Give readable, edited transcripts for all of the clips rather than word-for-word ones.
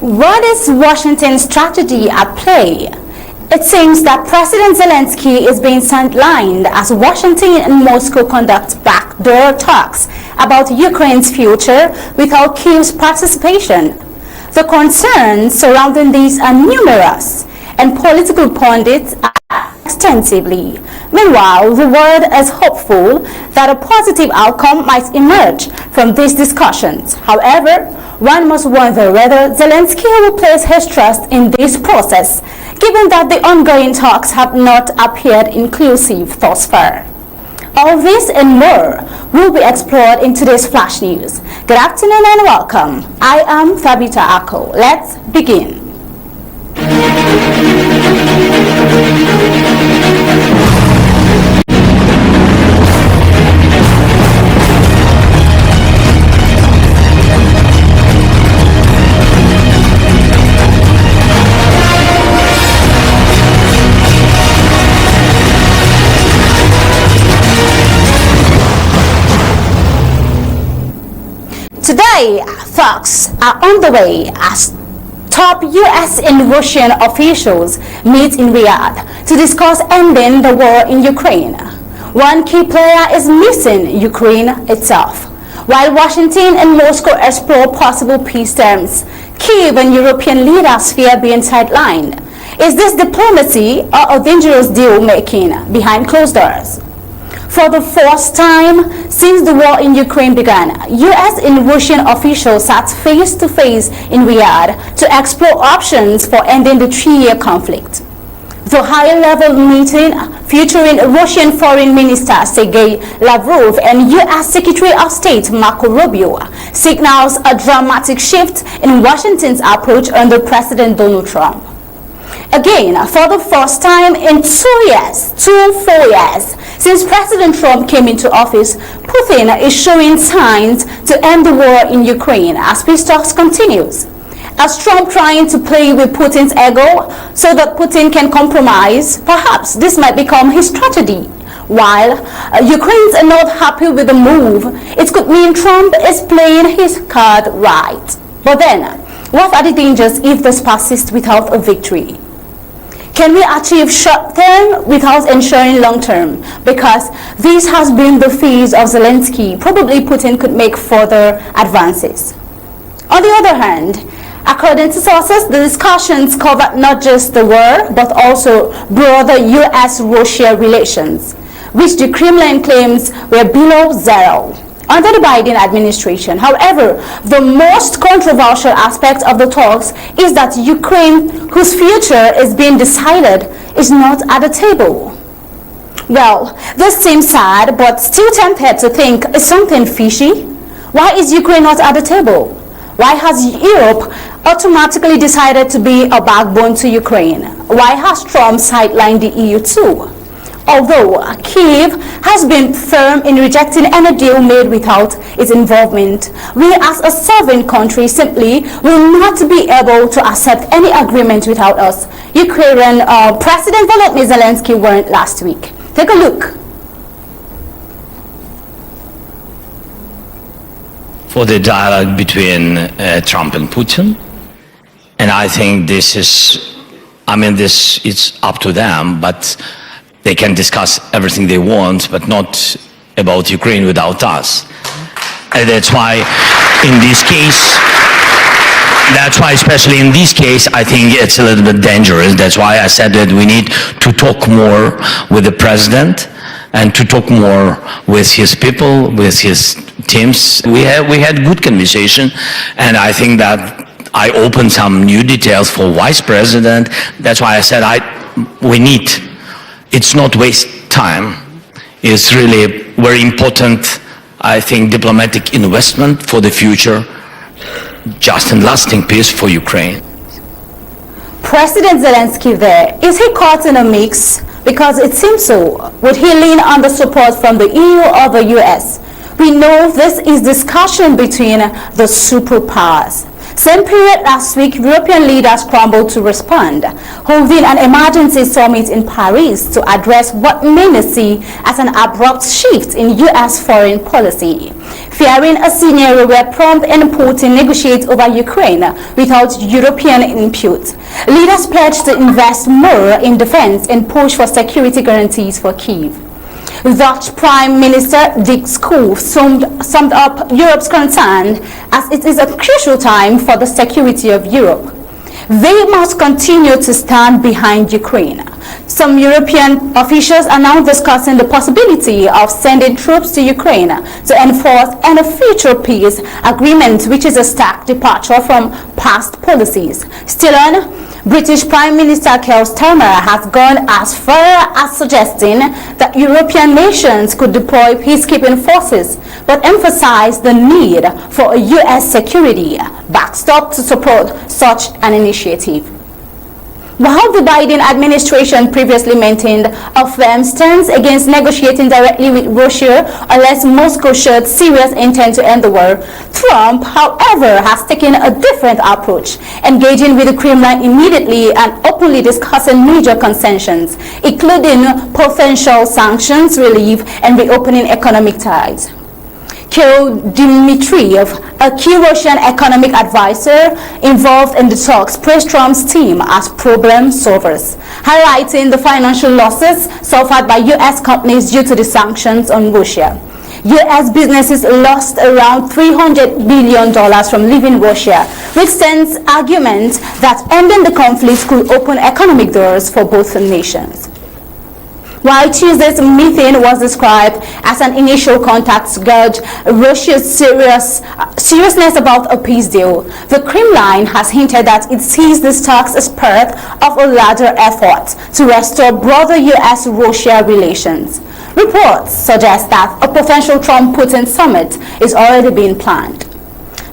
What is Washington's strategy at play? It seems that President Zelensky is being sidelined as Washington and Moscow conduct backdoor talks about Ukraine's future without Kyiv's participation. The concerns surrounding these are numerous, and political pundits are extensively. Meanwhile, the world is hopeful that a positive outcome might emerge from these discussions. However, one must wonder whether Zelensky will place his trust in this process, given that the ongoing talks have not appeared inclusive thus far. All this and more will be explored in today's Flash News. Good afternoon and welcome. I am Fabita Ako. Let's begin. Today, talks are on the way as top U.S. and Russian officials meet in Riyadh to discuss ending the war in Ukraine. One key player is missing: Ukraine itself. While Washington and Moscow explore possible peace terms, Kyiv and European leaders fear being sidelined. Is this diplomacy or a dangerous deal-making behind closed doors? For the first time since the war in Ukraine began, U.S. and Russian officials sat face-to-face in Riyadh to explore options for ending the three-year conflict. The high-level meeting, featuring Russian Foreign Minister Sergei Lavrov and U.S. Secretary of State Marco Rubio, signals a dramatic shift in Washington's approach under President Donald Trump. Again, for the first time in 4 years, since President Trump came into office, Putin is showing signs to end the war in Ukraine as peace talks continues. As Trump trying to play with Putin's ego so that Putin can compromise, perhaps this might become his strategy. While Ukrainians are not happy with the move, it could mean Trump is playing his card right. But then, what are the dangers if this persists without a victory? Can we achieve short-term without ensuring long-term? Because this has been the phase of Zelensky. Probably Putin could make further advances. On the other hand, according to sources, the discussions covered not just the war, but also broader U.S.-Russia relations, which the Kremlin claims were below zero under the Biden administration. However, the most controversial aspect of the talks is that Ukraine, whose future is being decided, is not at the table. Well, this seems sad, but still tempted to think, is something fishy? Why is Ukraine not at the table? Why has Europe automatically decided to be a backbone to Ukraine? Why has Trump sidelined the EU too? Although Kyiv has been firm in rejecting any deal made without its involvement, we as a sovereign country simply will not be able to accept any agreement without us. Ukrainian President Volodymyr Zelensky warned last week. Take a look. For the dialogue between Trump and Putin, and I think it's up to them, but they can discuss everything they want, but not about Ukraine without us. And that's why especially in this case, I think it's a little bit dangerous. That's why I said that we need to talk more with the president and to talk more with his people, with his teams. We had good conversation, and I think that I opened some new details for vice president. That's why I said it's not waste time. It's really very important, I think, diplomatic investment for the future, just and lasting peace for Ukraine. President Zelensky there, is he caught in a mix? Because it seems so. Would he lean on the support from the EU or the US? We know this is discussion between the superpowers. Same period last week, European leaders crumbled to respond, holding an emergency summit in Paris to address what many see as an abrupt shift in U.S. foreign policy. fearing a scenario where Trump and Putin negotiate over Ukraine without European input. Leaders pledged to invest more in defense and push for security guarantees for Kyiv. Dutch Prime Minister Dick Schoof summed up Europe's concern as it is a crucial time for the security of Europe. They must continue to stand behind Ukraine. Some European officials are now discussing the possibility of sending troops to Ukraine to enforce a future peace agreement, which is a stark departure from past policies. Still on, British Prime Minister Keir Starmer has gone as far as suggesting that European nations could deploy peacekeeping forces, but emphasized the need for a U.S. security backstop to support such an initiative. While the Biden administration previously maintained a firm stance against negotiating directly with Russia unless Moscow showed serious intent to end the war, Trump, however, has taken a different approach, engaging with the Kremlin immediately and openly discussing major concessions, including potential sanctions relief and reopening economic ties. Kirill Dmitriev, a key Russian economic advisor involved in the talks, praised Trump's team as problem solvers, highlighting the financial losses suffered by U.S. companies due to the sanctions on Russia. U.S. businesses lost around $300 billion from leaving Russia, which sends arguments that ending the conflict could open economic doors for both nations. While Tuesday's meeting was described as an initial contact to gauge Russia's seriousness about a peace deal, the Kremlin has hinted that it sees these talks as part of a larger effort to restore broader U.S.-Russia relations. Reports suggest that a potential Trump-Putin summit is already being planned.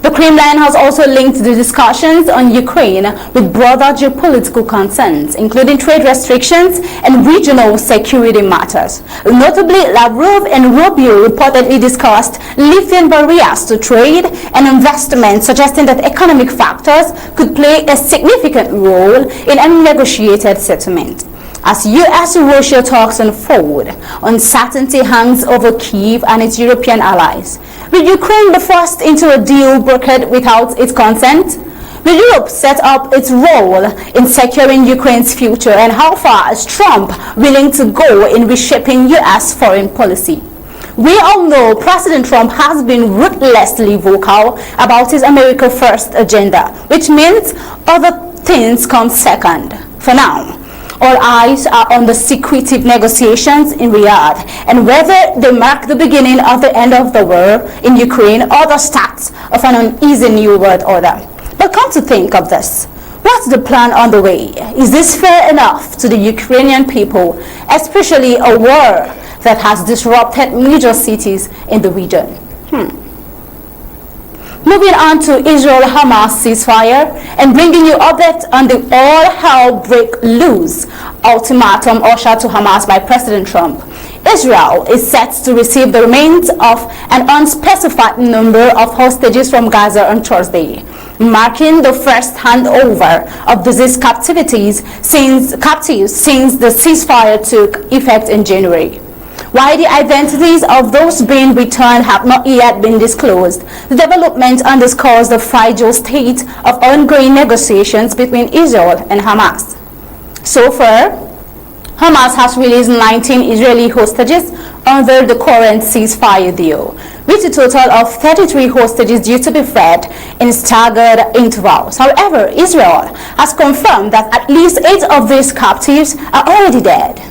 The Kremlin has also linked the discussions on Ukraine with broader geopolitical concerns, including trade restrictions and regional security matters. Notably, Lavrov and Rubio reportedly discussed lifting barriers to trade and investment, suggesting that economic factors could play a significant role in a negotiated settlement. As U.S.-Russia talks unfold, uncertainty hangs over Kyiv and its European allies. Will Ukraine be forced into a deal brokered without its consent? Will Europe set up its role in securing Ukraine's future, and how far is Trump willing to go in reshaping U.S. foreign policy? We all know President Trump has been ruthlessly vocal about his America First agenda, which means other things come second. For now, all eyes are on the secretive negotiations in Riyadh and whether they mark the beginning of the end of the war in Ukraine or the start of an uneasy new world order. But come to think of this, what's the plan on the way? Is this fair enough to the Ukrainian people, especially a war that has disrupted major cities in the region? Moving on to Israel-Hamas ceasefire and bringing you updates on the all-hell break loose ultimatum ushered to Hamas by President Trump. Israel is set to receive the remains of an unspecified number of hostages from Gaza on Thursday, marking the first handover of these captives since the ceasefire took effect in January. While the identities of those being returned have not yet been disclosed, the development underscores the fragile state of ongoing negotiations between Israel and Hamas. So far, Hamas has released 19 Israeli hostages under the current ceasefire deal, with a total of 33 hostages due to be freed in staggered intervals. However, Israel has confirmed that at least 8 of these captives are already dead.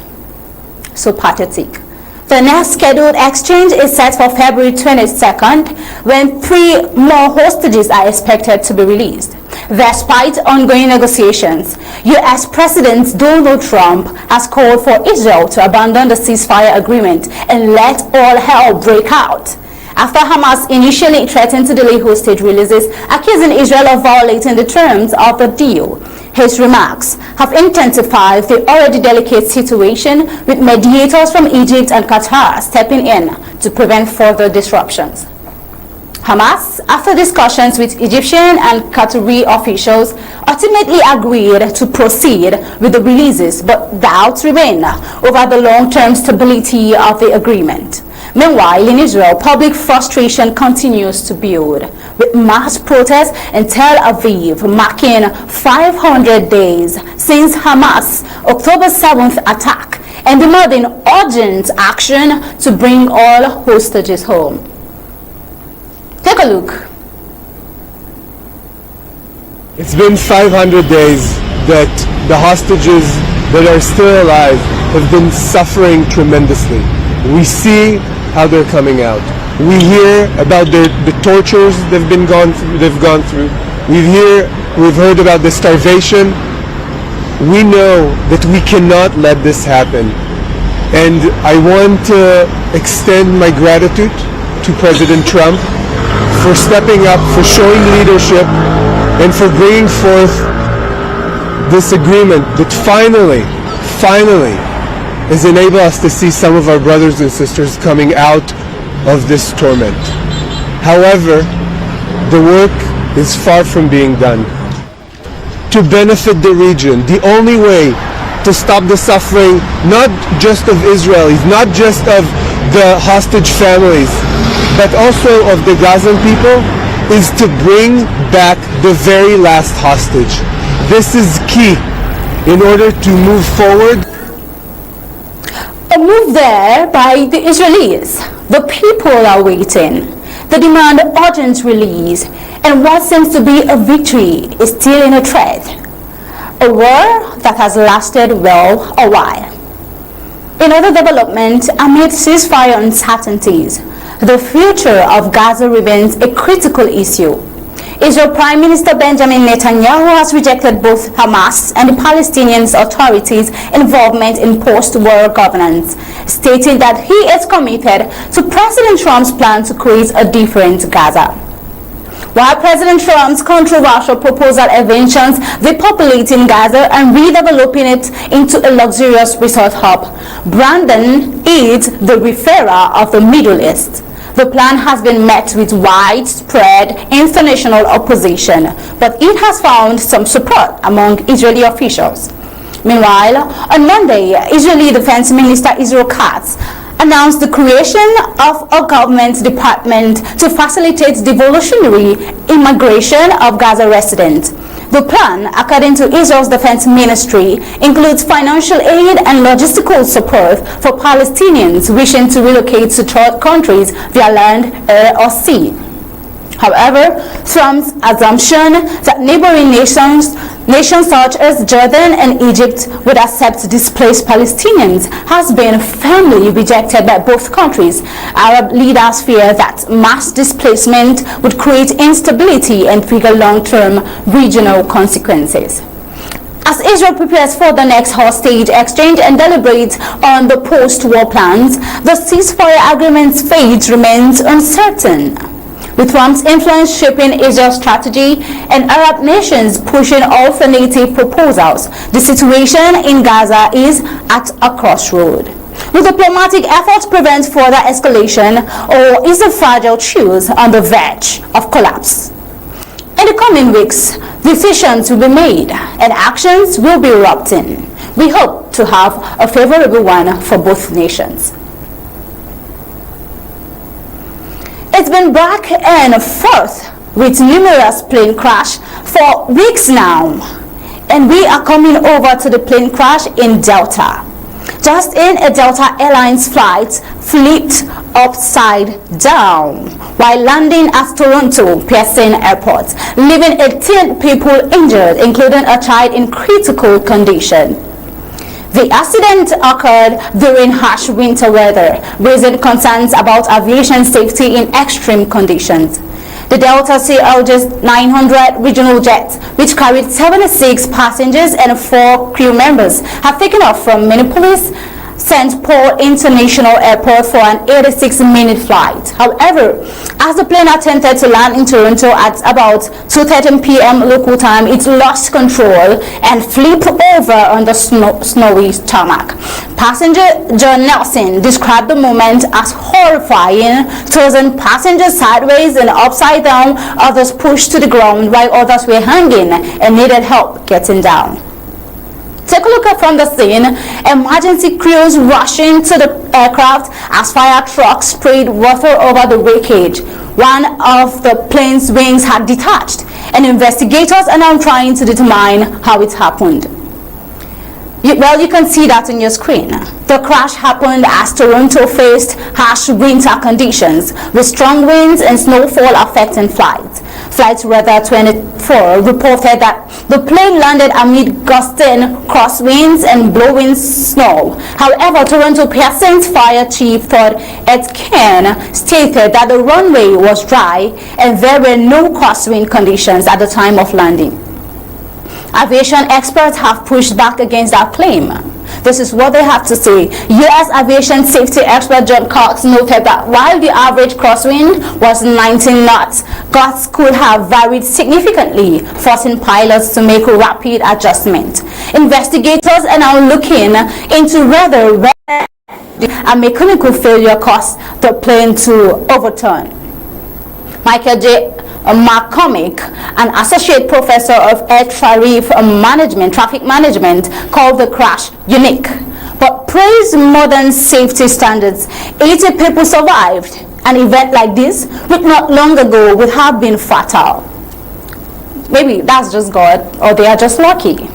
So pathetic. The next scheduled exchange is set for February 22nd, when 3 more hostages are expected to be released. Despite ongoing negotiations, U.S. President Donald Trump has called for Israel to abandon the ceasefire agreement and let all hell break out. After Hamas initially threatened to delay hostage releases, accusing Israel of violating the terms of the deal, his remarks have intensified the already delicate situation, with mediators from Egypt and Qatar stepping in to prevent further disruptions. Hamas, after discussions with Egyptian and Qatari officials, ultimately agreed to proceed with the releases, but doubts remain over the long-term stability of the agreement. Meanwhile, in Israel, public frustration continues to build, with mass protests in Tel Aviv marking 500 days since Hamas' October 7th attack and demanding urgent action to bring all hostages home. Take a look. It's been 500 days that the hostages that are still alive have been suffering tremendously. We see how they're coming out. We hear about the tortures they've gone through. We've heard about the starvation. We know that we cannot let this happen. And I want to extend my gratitude to President Trump for stepping up, for showing leadership, and for bringing forth this agreement that finally has enabled us to see some of our brothers and sisters coming out of this torment. However, the work is far from being done. To benefit the region, the only way to stop the suffering, not just of Israelis, not just of the hostage families, but also of the Gazan people, is to bring back the very last hostage. This is key in order to move forward. A move there by the Israelis. The people are waiting. They demand urgent release, and what seems to be a victory is still in a thread. A war that has lasted well a while. In other development, amid ceasefire uncertainties, the future of Gaza remains a critical issue. Israel Prime Minister Benjamin Netanyahu has rejected both Hamas and the Palestinian authorities' involvement in post-war governance, stating that he is committed to President Trump's plan to create a different Gaza. While President Trump's controversial proposal envisions depopulating Gaza and redeveloping it into a luxurious resort hub, Brandon is the referrer of the Middle East. The plan has been met with widespread international opposition, but it has found some support among Israeli officials. Meanwhile, on Monday, Israeli Defense Minister Israel Katz announced the creation of a government department to facilitate the voluntary immigration of Gaza residents. The plan, according to Israel's defense ministry, includes financial aid and logistical support for Palestinians wishing to relocate to third countries via land, air, or sea. However, Trump's assumption that neighboring nations such as Jordan and Egypt would accept displaced Palestinians has been firmly rejected by both countries. Arab leaders fear that mass displacement would create instability and trigger long-term regional consequences. As Israel prepares for the next hostage exchange and deliberates on the post-war plans, the ceasefire agreement's fate remains uncertain. With Trump's influence shaping Israel's strategy and Arab nations pushing alternative proposals, the situation in Gaza is at a crossroad. Will diplomatic efforts prevent further escalation, or is the fragile truce on the verge of collapse? In the coming weeks, decisions will be made and actions will be erupting. We hope to have a favorable one for both nations. It's been back and forth with numerous plane crash for weeks now, and we are coming over to the plane crash in Delta. Just in, a Delta Airlines flight flipped upside down while landing at Toronto Pearson Airport, leaving 18 people injured, including a child in critical condition. The accident occurred during harsh winter weather, raising concerns about aviation safety in extreme conditions. The Delta CLJ 900 regional jet, which carried 76 passengers and 4 crew members, have taken off from Minneapolis St. Paul International Airport for an 86-minute flight. However, as the plane attempted to land in Toronto at about 2:30 p.m. local time, it lost control and flipped over on the snowy tarmac. Passenger John Nelson described the moment as horrifying, tossing passengers sideways and upside down, others pushed to the ground while others were hanging and needed help getting down. Take a look from the scene. Emergency crews rushing to the aircraft as fire trucks sprayed water over the wreckage. One of the plane's wings had detached, and investigators are now trying to determine how it happened. Well, you can see that on your screen. The crash happened as Toronto faced harsh winter conditions with strong winds and snowfall affecting flights. Flight Weather 24 reported that the plane landed amid gusting crosswinds and blowing snow. However, Toronto Pearson's fire chief Todd Etkin stated that the runway was dry and there were no crosswind conditions at the time of landing. Aviation experts have pushed back against that claim. This is what they have to say. U.S. aviation safety expert John Cox noted that while the average crosswind was 19 knots, gusts could have varied significantly, forcing pilots to make rapid adjustment. Investigators are now looking into whether a mechanical failure caused the plane to overturn. Michael J. McCormick, an associate professor of air traffic management, called the crash unique, but praised modern safety standards. 80 people survived. An event like this, which not long ago would have been fatal. Maybe that's just God, or they are just lucky.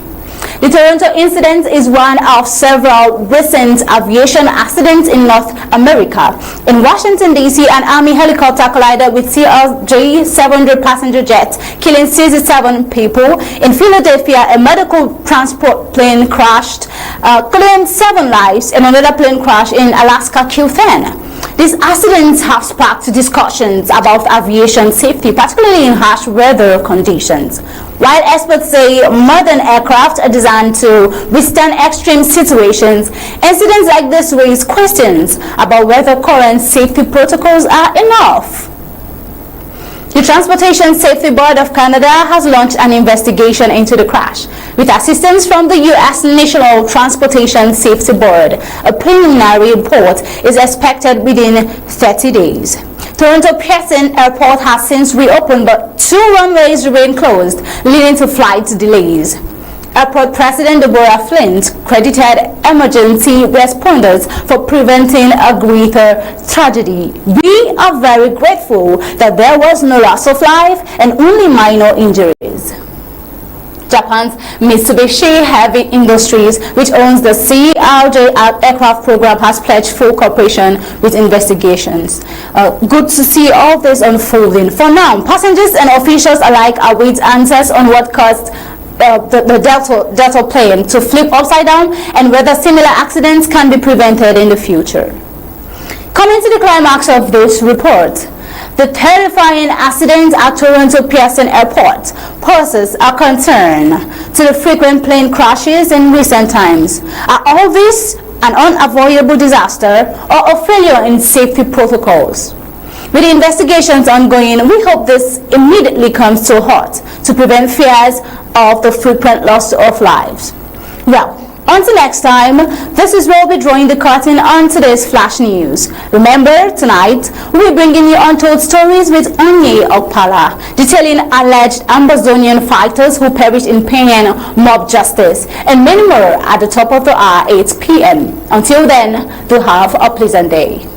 The Toronto incident is one of several recent aviation accidents in North America. In Washington, D.C., an Army helicopter collided with CRJ-700 passenger jets, killing 67 people. In Philadelphia, a medical transport plane crashed, claimed 7 lives, and another plane crashed in Alaska Q10. These accidents have sparked discussions about aviation safety, particularly in harsh weather conditions. While experts say modern aircraft are designed to withstand extreme situations, incidents like this raise questions about whether current safety protocols are enough. The Transportation Safety Board of Canada has launched an investigation into the crash. With assistance from the U.S. National Transportation Safety Board, a preliminary report is expected within 30 days. Toronto Pearson Airport has since reopened, but 2 runways remain closed, leading to flight delays. Airport President Deborah Flint credited emergency responders for preventing a greater tragedy. We are very grateful that there was no loss of life and only minor injuries. Japan's Mitsubishi Heavy Industries, which owns the CRJ aircraft program, has pledged full cooperation with investigations. Good to see all this unfolding. For now, passengers and officials alike await answers on what caused the Delta plane to flip upside down and whether similar accidents can be prevented in the future. Coming to the climax of this report, the terrifying accident at Toronto Pearson Airport poses a concern to the frequent plane crashes in recent times. Are all this an unavoidable disaster or a failure in safety protocols? With the investigations ongoing, we hope this immediately comes to a halt to prevent fears of the frequent loss of lives. Well, until next time, this is where we'll be drawing the curtain on today's Flash News. Remember, tonight, we'll be bringing you untold stories with Onye Okpala, detailing alleged Ambazonian fighters who perished in Penang mob justice, and many more at the top of the hour, 8 p.m. Until then, do have a pleasant day.